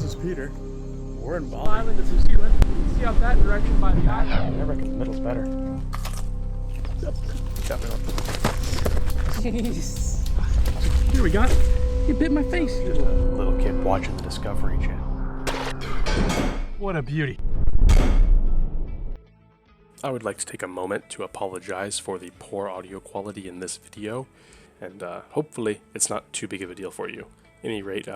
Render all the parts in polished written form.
is Peter. We're in Bali. Island of New Zealand. See out that direction by the island. I reckon the middle's better. Jeez. Here we go. You bit my face. Just a little kid watching the Discovery Channel. What a beauty. I would like to take a moment to apologize for the poor audio quality in this video, and hopefully it's not too big of a deal for you. At any rate,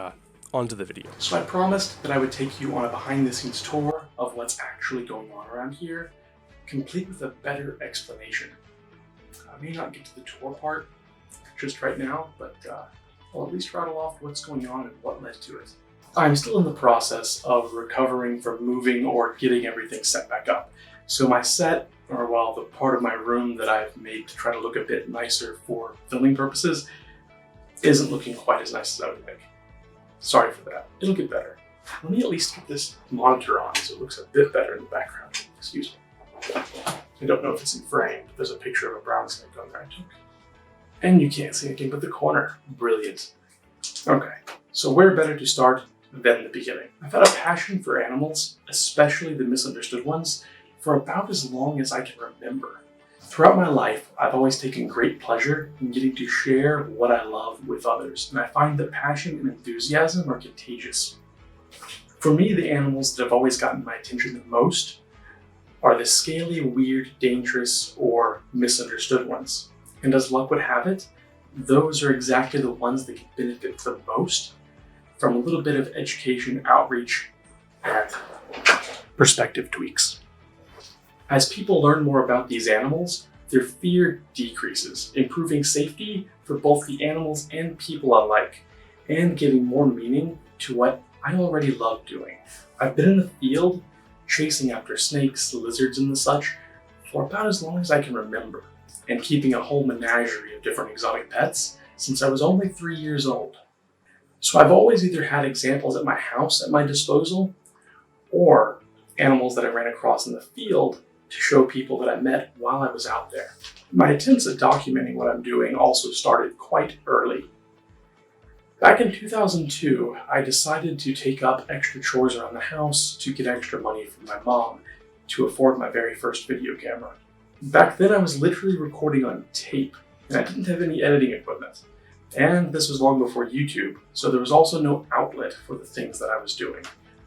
on to the video. So I promised that I would take you on a behind-the-scenes tour of what's actually going on around here, complete with a better explanation. I may not get to the tour part just right now, but I'll at least rattle off what's going on and what led to it. I'm still in the process of recovering from moving or getting everything set back up. So my set, or well, the part of my room that I've made to try to look a bit nicer for filming purposes, isn't looking quite as nice as I would like. Sorry for that. It'll get better. Let me at least get this monitor on so it looks a bit better in the background. Excuse me. I don't know if it's in frame, but there's a picture of a brown snake on there I took. And you can't see anything but the corner. Brilliant. Okay, so where better to start than the beginning? I've had a passion for animals, especially the misunderstood ones, for about as long as I can remember. Throughout my life, I've always taken great pleasure in getting to share what I love with others, and I find that passion and enthusiasm are contagious. For me, the animals that have always gotten my attention the most are the scaly, weird, dangerous, or misunderstood ones. And as luck would have it, those are exactly the ones that can benefit the most from a little bit of education, outreach, and perspective tweaks. As people learn more about these animals, their fear decreases, improving safety for both the animals and people alike, and giving more meaning to what I already love doing. I've been in the field, chasing after snakes, lizards, and the such for about as long as I can remember, and keeping a whole menagerie of different exotic pets since I was only 3 years old. So I've always either had examples at my house at my disposal, or animals that I ran across in the field to show people that I met while I was out there. My attempts at documenting what I'm doing also started quite early. Back in 2002, I decided to take up extra chores around the house to get extra money from my mom to afford my very first video camera. Back then I was literally recording on tape, and I didn't have any editing equipment. And this was long before YouTube, so there was also no outlet for the things that I was doing.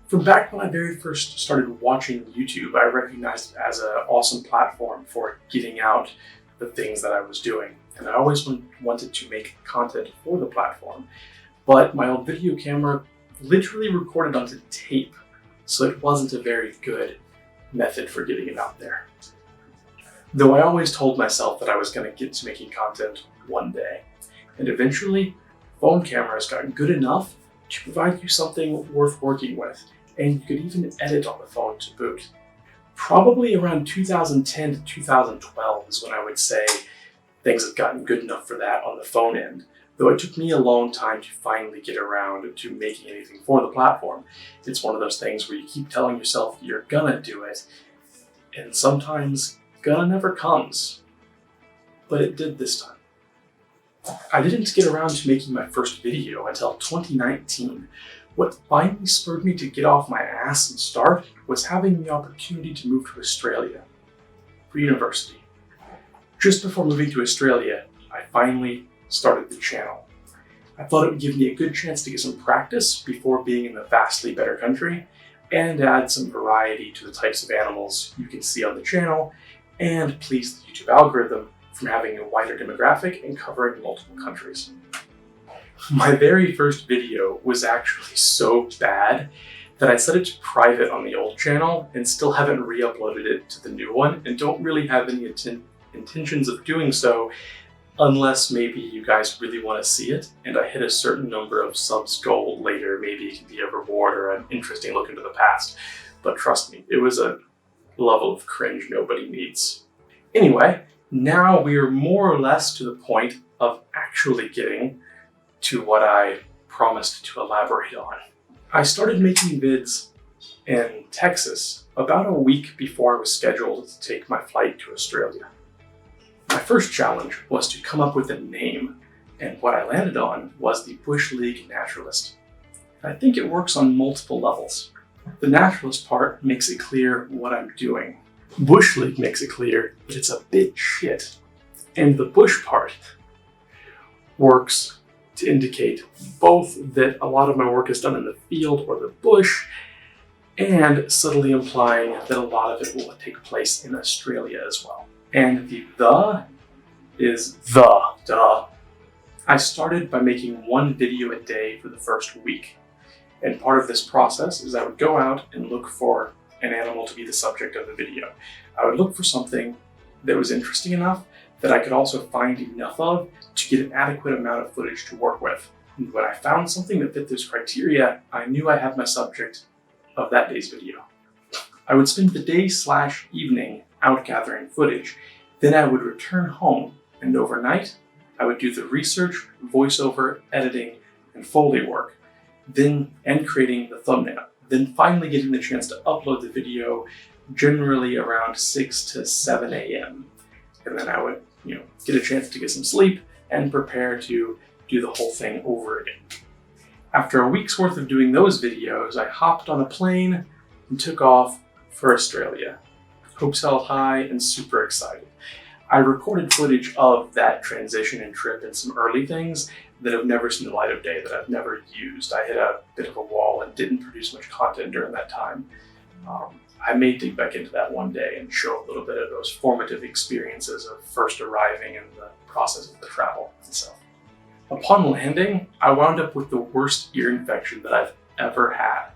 From back when I very first started watching YouTube, I recognized it as an awesome platform for getting out the things that I was doing. And I always wanted to make content for the platform. But my old video camera literally recorded onto tape, so it wasn't a very good method for getting it out there. Though I always told myself that I was going to get to making content one day. And eventually, phone cameras got good enough to provide you something worth working with, and you could even edit on the phone to boot. Probably around 2010 to 2012 is when I would say things had gotten good enough for that on the phone end, though it took me a long time to finally get around to making anything for the platform. It's one of those things where you keep telling yourself you're gonna do it, and sometimes gonna never comes. But it did this time. I didn't get around to making my first video until 2019. What finally spurred me to get off my ass and start was having the opportunity to move to Australia for university. Just before moving to Australia, I finally started the channel. I thought it would give me a good chance to get some practice before being in a vastly better country, and add some variety to the types of animals you can see on the channel, and please the YouTube algorithm from having a wider demographic and covering multiple countries. My very first video was actually so bad that I set it to private on the old channel and still haven't re-uploaded it to the new one, and don't really have any intentions of doing so unless maybe you guys really want to see it and I hit a certain number of subs goal later. Maybe it can be a reward or an interesting look into the past. But trust me, it was a level of cringe nobody needs. Anyway, now we are more or less to the point of actually getting to what I promised to elaborate on. I started making vids in Texas about a week before I was scheduled to take my flight to Australia. My first challenge was to come up with a name, and what I landed on was the Bush League Naturalist. I think it works on multiple levels. The naturalist part makes it clear what I'm doing. Bush League makes it clear that it's a bit shit. And the bush part works to indicate both that a lot of my work is done in the field or the bush, and subtly implying that a lot of it will take place in Australia as well. And the is the duh. I started by making one video a day for the first week. And part of this process is I would go out and look for an animal to be the subject of the video. I would look for something that was interesting enough that I could also find enough of to get an adequate amount of footage to work with. And when I found something that fit those criteria, I knew I had my subject of that day's video. I would spend the day/evening out gathering footage. Then I would return home, and overnight, I would do the research, voiceover, editing, and Foley work, and creating the thumbnail. Then finally getting the chance to upload the video, generally around 6 to 7 a.m. And then I would, get a chance to get some sleep and prepare to do the whole thing over again. After a week's worth of doing those videos, I hopped on a plane and took off for Australia. Hopes held high and super excited. I recorded footage of that transition and trip and some early things that have never seen the light of day, that I've never used. I hit a bit of a wall and didn't produce much content during that time. I may dig back into that one day and show a little bit of those formative experiences of first arriving and the process of the travel itself. Upon landing, I wound up with the worst ear infection that I've ever had.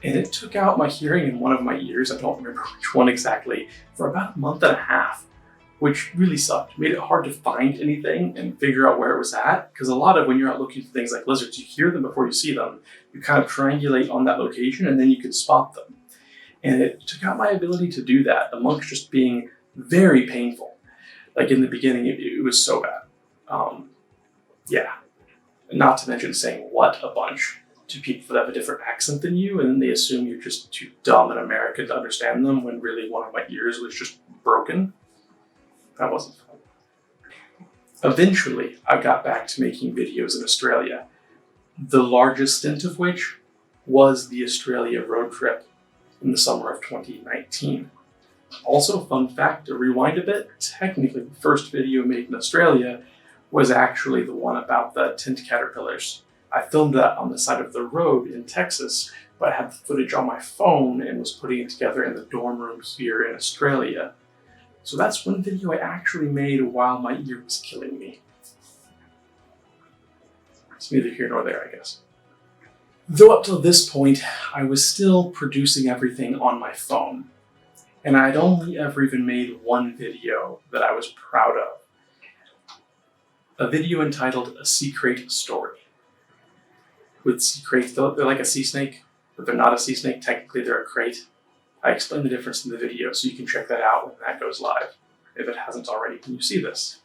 And it took out my hearing in one of my ears, I don't remember which one exactly, for about a month and a half, which really sucked. It made it hard to find anything and figure out where it was at, because a lot of when you're out looking for things like lizards, you hear them before you see them. You kind of triangulate on that location and then you can spot them. And it took out my ability to do that amongst just being very painful. Like in the beginning, it was so bad. Not to mention saying what a bunch to people that have a different accent than you, and then they assume you're just too dumb in America to understand them when really one of my ears was just broken. That wasn't fun. Eventually, I got back to making videos in Australia, the largest stint of which was the Australia road trip in the summer of 2019. Also, fun fact, to rewind a bit, technically the first video made in Australia was actually the one about the tent caterpillars. I filmed that on the side of the road in Texas, but I had the footage on my phone and was putting it together in the dorm room here in Australia. So that's one video I actually made while my ear was killing me. It's neither here nor there, I guess. Though up till this point, I was still producing everything on my phone. And I'd only ever even made one video that I was proud of. A video entitled A Sea Crate Story. With sea crates, they're like a sea snake, but they're not a sea snake. Technically, they're a crate. I explain the difference in the video, so you can check that out when that goes live, if it hasn't already when you see this.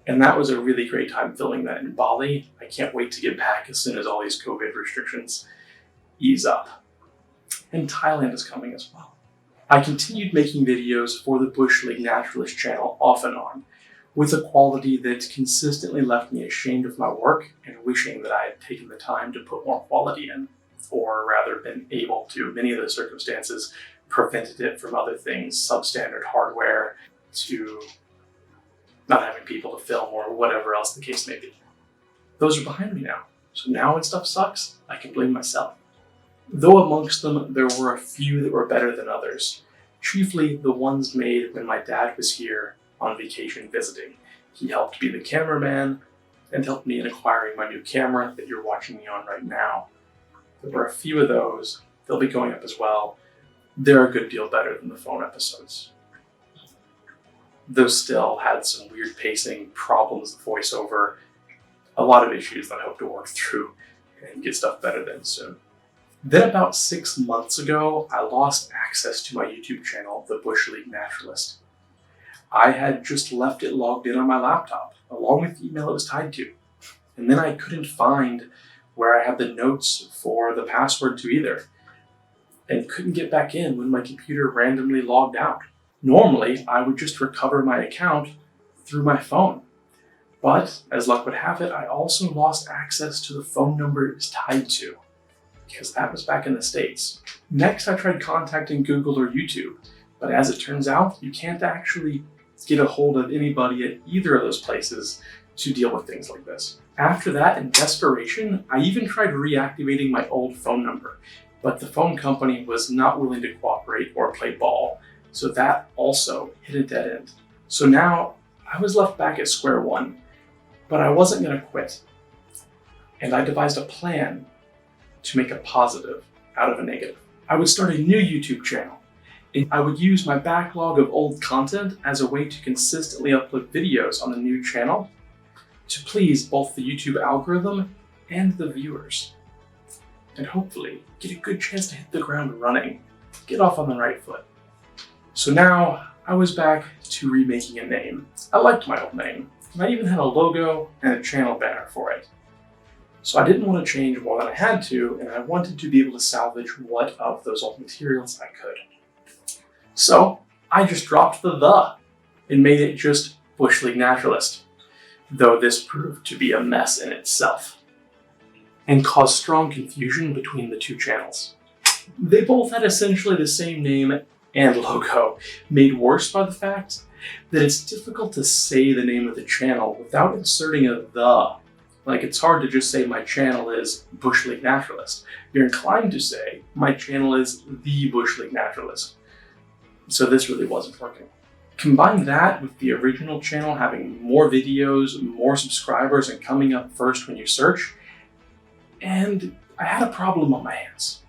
And that was a really great time filming that in Bali. I can't wait to get back as soon as all these COVID restrictions ease up. And Thailand is coming as well. I continued making videos for the Bush League Naturalist channel off and on, with a quality that consistently left me ashamed of my work and wishing that I had taken the time to put more quality in, or rather been able to. Many of the circumstances prevented it from other things, substandard hardware, to not having people to film or whatever else the case may be. Those are behind me now. So now when stuff sucks, I can blame myself. Though amongst them, there were a few that were better than others, chiefly the ones made when my dad was here on vacation visiting. He helped be the cameraman and helped me in acquiring my new camera that you're watching me on right now. There were a few of those. They'll be going up as well. They're a good deal better than the phone episodes. Those still had some weird pacing problems, the voiceover, a lot of issues that I hope to work through and get stuff better than soon. Then about 6 months ago, I lost access to my YouTube channel, The Bush League Naturalist. I had just left it logged in on my laptop, along with the email it was tied to. And then I couldn't find where I had the notes for the password to either, and couldn't get back in when my computer randomly logged out. Normally, I would just recover my account through my phone, But as luck would have it, I also lost access to the phone number it was tied to, because that was back in the States. Next, I tried contacting Google or YouTube, but as it turns out, you can't actually get a hold of anybody at either of those places to deal with things like this. After that, in desperation, I even tried reactivating my old phone number, but the phone company was not willing to cooperate or play ball, so that also hit a dead end. So now I was left back at square one, but I wasn't going to quit. And I devised a plan to make a positive out of a negative. I would start a new YouTube channel, and I would use my backlog of old content as a way to consistently upload videos on the new channel to please both the YouTube algorithm and the viewers, and hopefully get a good chance to hit the ground running, get off on the right foot. So now I was back to remaking a name. I liked my old name, and I even had a logo and a channel banner for it. So I didn't want to change more than I had to, and I wanted to be able to salvage what of those old materials I could. So I just dropped the and made it just Bush League Naturalist, though this proved to be a mess in itself and caused strong confusion between the two channels. They both had essentially the same name and logo, made worse by the fact that it's difficult to say the name of the channel without inserting a the. Like, it's hard to just say my channel is Bush League Naturalist. You're inclined to say my channel is the Bush League Naturalist. So this really wasn't working. Combine that with the original channel having more videos, more subscribers, and coming up first when you search, and I had a problem on my hands.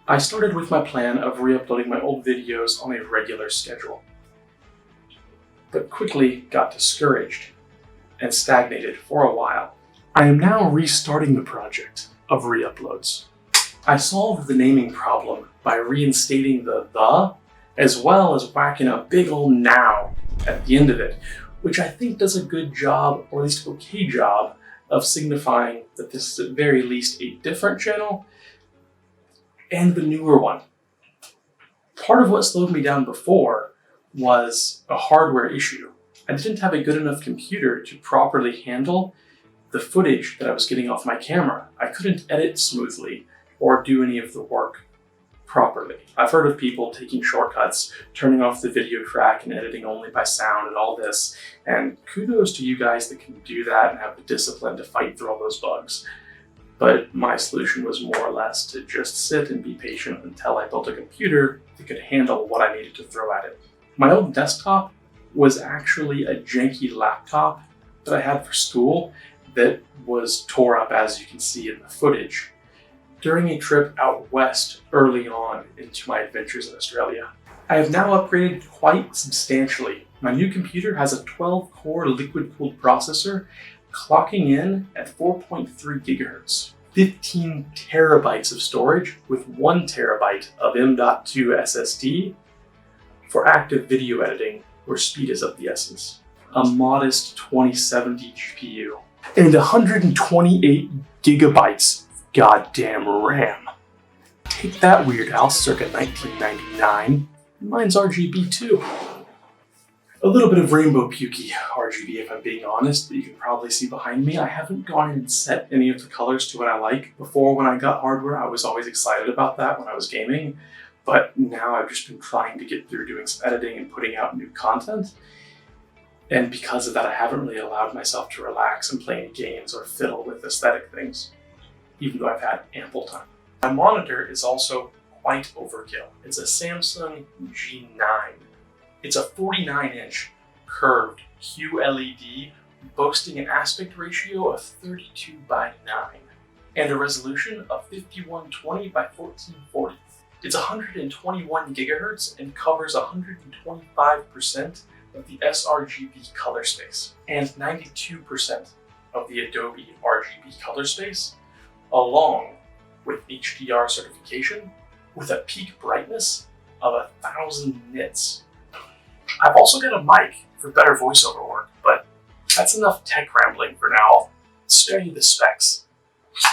I started with my plan of re-uploading my old videos on a regular schedule, but quickly got discouraged and stagnated for a while. I am now restarting the project of re-uploads. I solved the naming problem by reinstating the as well as whacking a big old now at the end of it, which I think does a good job, or at least okay job, of signifying that this is at very least a different channel and the newer one. Part of what slowed me down before was a hardware issue. I didn't have a good enough computer to properly handle the footage that I was getting off my camera. I couldn't edit smoothly or do any of the work properly. I've heard of people taking shortcuts, turning off the video track and editing only by sound and all this, and kudos to you guys that can do that and have the discipline to fight through all those bugs. But my solution was more or less to just sit and be patient until I built a computer that could handle what I needed to throw at it. My old desktop was actually a janky laptop that I had for school that was tore up, as you can see in the footage, during a trip out west early on into my adventures in Australia. I have now upgraded quite substantially. My new computer has a 12-core liquid-cooled processor clocking in at 4.3 gigahertz, 15 terabytes of storage with 1 terabyte of M.2 SSD for active video editing where speed is of the essence, a modest 2070 GPU, and 128 gigabytes goddamn RAM. Take that, Weird Al, circa 1999. Mine's RGB too. A little bit of rainbow pukey RGB if I'm being honest, but you can probably see behind me. I haven't gone in and set any of the colors to what I like. Before, when I got hardware, I was always excited about that when I was gaming, but now I've just been trying to get through doing some editing and putting out new content. And because of that, I haven't really allowed myself to relax and play any games or fiddle with aesthetic things, even though I've had ample time. My monitor is also quite overkill. It's a Samsung G9. It's a 49-inch curved QLED boasting an aspect ratio of 32:9 and a resolution of 5120 by 1440. It's 121 gigahertz and covers 125% of the sRGB color space and 92% of the Adobe RGB color space, along with HDR certification with a peak brightness of 1000 nits. I've also got a mic for better voiceover work, but that's enough tech rambling for now. I'll spare you the specs.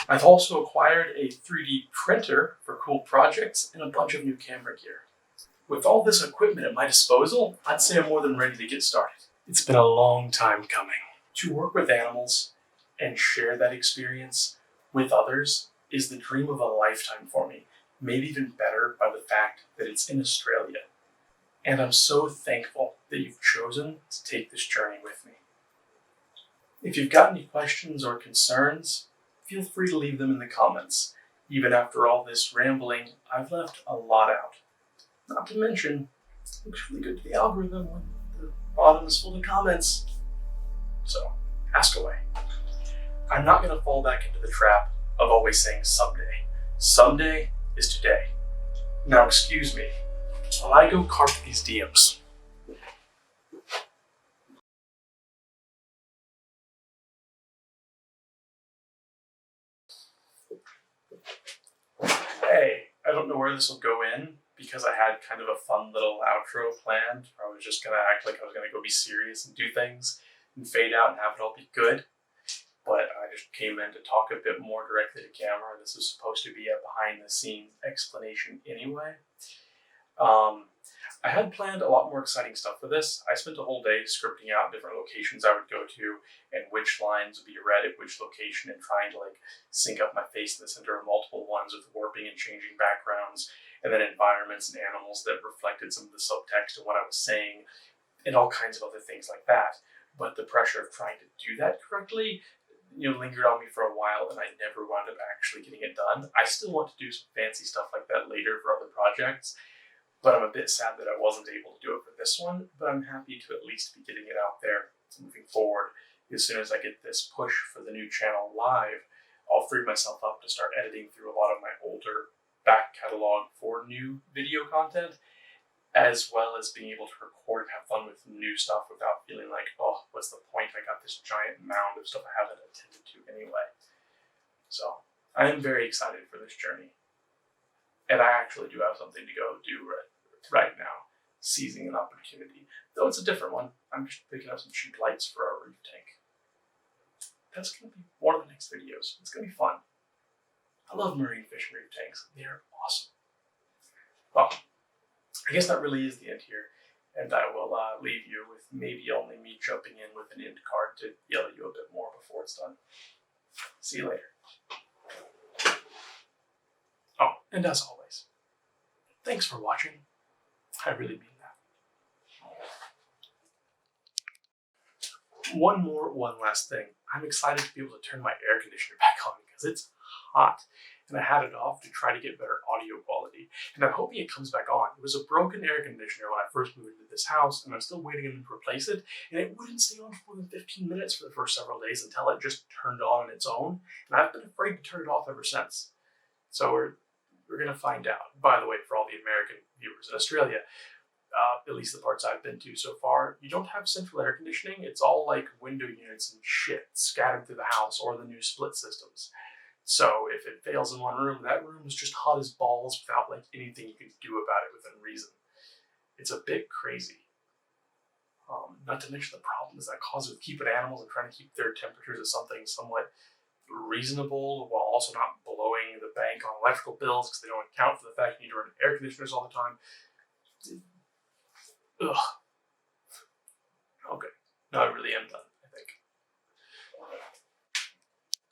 I've also acquired a 3D printer for cool projects and a bunch of new camera gear. With all this equipment at my disposal, I'd say I'm more than ready to get started. It's been a long time coming. To work with animals and share that experience with others is the dream of a lifetime for me, made even better by the fact that it's in Australia. And I'm so thankful that you've chosen to take this journey with me. If you've got any questions or concerns, feel free to leave them in the comments. Even after all this rambling, I've left a lot out. Not to mention, it looks really good to the algorithm when the bottom is full of comments. So, ask away. I'm not going to fall back into the trap of always saying someday. Someday is today. Now excuse me, while I go carp these DMs. Hey, I don't know where this will go in because I had kind of a fun little outro planned where I was just going to act like I was going to go be serious and do things and fade out and have it all be good. But I just came in to talk a bit more directly to camera. This is supposed to be a behind-the-scenes explanation anyway. I had planned a lot more exciting stuff for this. I spent a whole day scripting out different locations I would go to and which lines would be read at which location and trying to sync up my face in the center of multiple ones with warping and changing backgrounds and then environments and animals that reflected some of the subtext of what I was saying and all kinds of other things like that. But the pressure of trying to do that correctly lingered on me for a while and I never wound up actually getting it done. I still want to do some fancy stuff like that later for other projects, but I'm a bit sad that I wasn't able to do it for this one, but I'm happy to at least be getting it out there moving forward. As soon as I get this push for the new channel live, I'll free myself up to start editing through a lot of my older back catalog for new video content, as well as being able to record and have fun with new stuff without feeling like, oh, what's the point? I got this giant mound of stuff I haven't attended to anyway. So I am very excited for this journey. And I actually do have something to go do right now, seizing an opportunity. Though it's a different one. I'm just picking up some cheap lights for our reef tank. That's going to be one of the next videos. It's going to be fun. I love marine fish and reef tanks. They're awesome. Well, I guess that really is the end here. And I will leave you with maybe only me jumping in with an end card to yell at you a bit more before it's done. See you later. Oh, and as always, thanks for watching. I really mean that. One last thing. I'm excited to be able to turn my air conditioner back on because it's hot. And I had it off to try to get better audio quality. And I'm hoping it comes back on. It was a broken air conditioner when I first moved into this house, and I'm still waiting to replace it. And it wouldn't stay on for more than 15 minutes for the first several days until it just turned on its own. And I've been afraid to turn it off ever since. So we're going to find out. By the way, for all the American viewers in Australia, at least the parts I've been to so far, you don't have central air conditioning. It's all window units and shit scattered through the house or the new split systems. So if it fails in one room, that room is just hot as balls without anything you can do about it within reason. It's a bit crazy. Not to mention the problems that causes with keeping animals and trying to keep their temperatures at something somewhat reasonable while also not blowing the bank on electrical bills because they don't account for the fact you need to run air conditioners all the time. Ugh. Okay, now I really am done.